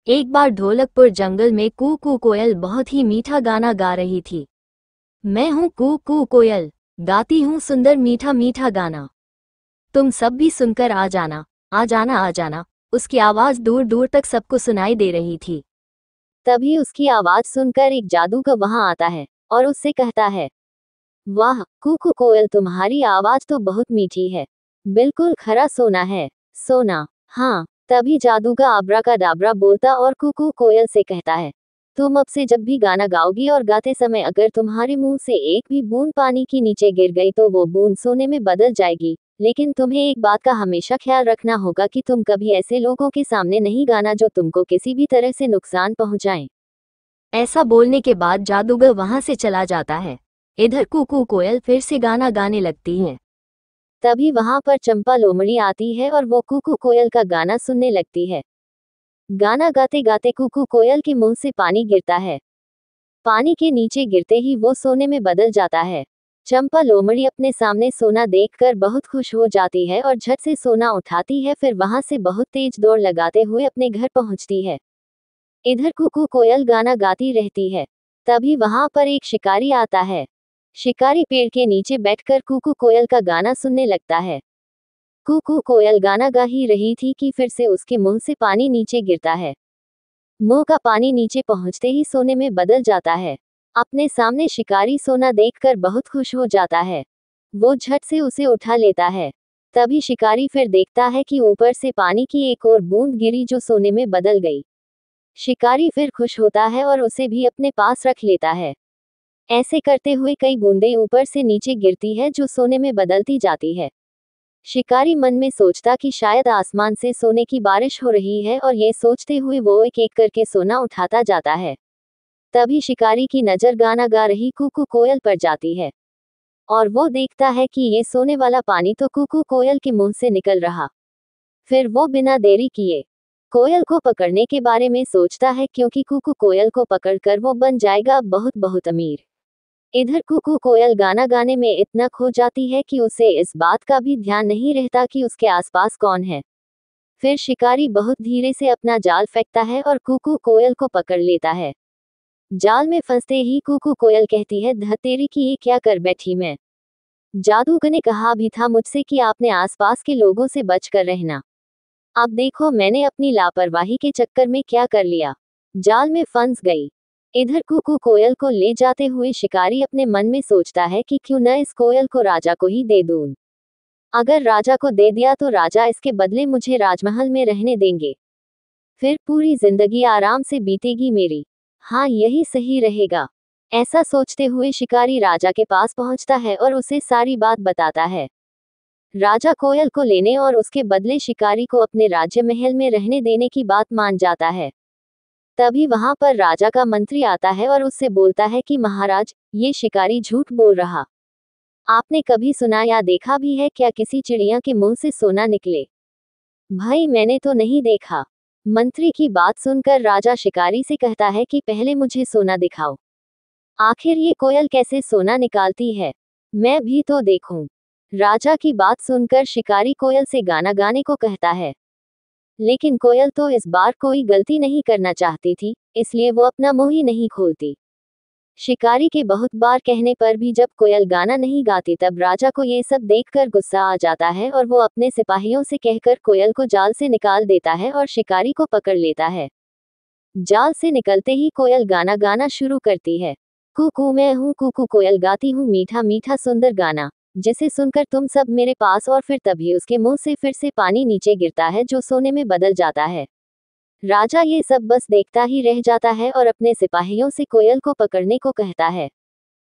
एक बार ढोलकपुर जंगल में कू कू कोयल बहुत ही मीठा गाना गा रही थी। मैं हूँ कू कू कोयल, गाती हूँ सुंदर मीठा मीठा गाना। तुम सब भी सुनकर आ जाना, आ जाना आ जाना। उसकी आवाज दूर दूर तक सबको सुनाई दे रही थी। तभी उसकी आवाज सुनकर एक जादूगर वहां आता है और उससे कहता है, वाह कू कोयल, तुम्हारी आवाज तो बहुत मीठी है, बिल्कुल खरा सोना है, सोना। हाँ, तभी जादूगर आब्राकाडाब्रा बोलता और कू कोयल से कहता है, तुम अब से जब भी गाना गाओगी और गाते समय अगर तुम्हारे मुंह से एक भी बूंद पानी की नीचे गिर गई तो वो बूंद सोने में बदल जाएगी। लेकिन तुम्हें एक बात का हमेशा ख्याल रखना होगा कि तुम कभी ऐसे लोगों के सामने नहीं गाना जो तुमको किसी भी तरह से नुकसान पहुंचाएं। ऐसा बोलने के बाद जादूगर वहां से चला जाता है। इधर कू कोयल फिर से गाना गाने लगती है। तभी वहां पर चंपा लोमड़ी आती है और वो कू कोयल का गाना सुनने लगती है। गाना गाते गाते कू कोयल के मुंह से पानी गिरता है। पानी के नीचे गिरते ही वो सोने में बदल जाता है। चंपा लोमड़ी अपने सामने सोना देखकर बहुत खुश हो जाती है और झट से सोना उठाती है, फिर वहां से बहुत तेज दौड़ लगाते हुए अपने घर पहुंचती है। इधर कू कोयल गाना गाती रहती है। तभी वहां पर एक शिकारी आता है। शिकारी पेड़ के नीचे बैठकर कू कोयल का गाना सुनने लगता है। कू कोयल गाना गा ही रही थी कि फिर से उसके मुंह से पानी नीचे गिरता है। मुंह का पानी नीचे पहुंचते ही सोने में बदल जाता है। अपने सामने शिकारी सोना देखकर बहुत खुश हो जाता है। वो झट से उसे उठा लेता है। तभी शिकारी फिर देखता है कि ऊपर से पानी की एक और बूंद गिरी जो सोने में बदल गई। शिकारी फिर खुश होता है और उसे भी अपने पास रख लेता है। ऐसे करते हुए कई बूंदें ऊपर से नीचे गिरती है जो सोने में बदलती जाती है। शिकारी मन में सोचता कि शायद आसमान से सोने की बारिश हो रही है और ये सोचते हुए वो एक एक करके सोना उठाता जाता है। तभी शिकारी की नजर गाना गा रही कू कोयल पर जाती है और वो देखता है कि ये सोने वाला पानी तो कू कोयल के मुंह से निकल रहा। फिर वो बिना देरी किए कोयल को पकड़ने के बारे में सोचता है, क्योंकि कू कोयल को पकड़कर वो बन जाएगा बहुत बहुत अमीर। इधर कू कोयल गाना गाने में इतना खो जाती है कि उसे इस बात का भी ध्यान नहीं रहता कि उसके आसपास कौन है। फिर शिकारी बहुत धीरे से अपना जाल फेंकता है और कू कोयल को पकड़ लेता है। जाल में फंसते ही कू कोयल कहती है, धतेरी की ये क्या कर बैठी मैं। जादूगर ने कहा भी था मुझसे कि आपने आसपास के लोगों से बचकर रहना। अब देखो मैंने अपनी लापरवाही के चक्कर में क्या कर लिया, जाल में फंस गई। इधर कू कोयल को ले जाते हुए शिकारी अपने मन में सोचता है कि क्यों न इस कोयल को राजा को ही दे दूं। अगर राजा को दे दिया तो राजा इसके बदले मुझे राजमहल में रहने देंगे, फिर पूरी जिंदगी आराम से बीतेगी मेरी। हाँ, यही सही रहेगा। ऐसा सोचते हुए शिकारी राजा के पास पहुंचता है और उसे सारी बात बताता है। राजा कोयल को लेने और उसके बदले शिकारी को अपने राज्य महल में रहने देने की बात मान जाता है। तभी वहां पर राजा का मंत्री आता है और उससे बोलता है कि महाराज, ये शिकारी झूठ बोल रहा। आपने कभी सुना या देखा भी है क्या किसी चिड़िया के मुंह से सोना निकले? भाई मैंने तो नहीं देखा। मंत्री की बात सुनकर राजा शिकारी से कहता है कि पहले मुझे सोना दिखाओ। आखिर ये कोयल कैसे सोना निकालती है, मैं भी तो देखूं। राजा की बात सुनकर शिकारी कोयल से गाना गाने को कहता है। लेकिन कोयल तो इस बार कोई गलती नहीं करना चाहती थी, इसलिए वो अपना मुंह ही नहीं खोलती। शिकारी के बहुत बार कहने पर भी जब कोयल गाना नहीं गाती तब राजा को ये सब देखकर गुस्सा आ जाता है और वो अपने सिपाहियों से कहकर कोयल को जाल से निकाल देता है और शिकारी को पकड़ लेता है। जाल से निकलते ही कोयल गाना गाना शुरू करती है। कू मैं हूँ कू कोयल, गाती हूँ मीठा मीठा सुंदर गाना, जिसे सुनकर तुम सब मेरे पास। और फिर तभी उसके मुंह से फिर से पानी नीचे गिरता है जो सोने में बदल जाता है। राजा ये सब बस देखता ही रह जाता है और अपने सिपाहियों से कोयल को पकड़ने को कहता है।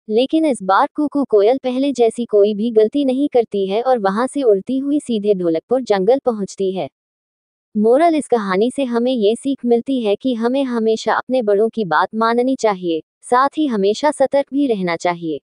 लेकिन इस बार कू कोयल पहले जैसी कोई भी गलती नहीं करती है और वहां से उड़ती हुई सीधे ढोलकपुर जंगल पहुंचती है। मोरल इस कहानी से हमें ये सीख मिलती है कि हमें हमेशा अपने बड़ों की बात माननी चाहिए, साथ ही हमेशा सतर्क भी रहना चाहिए।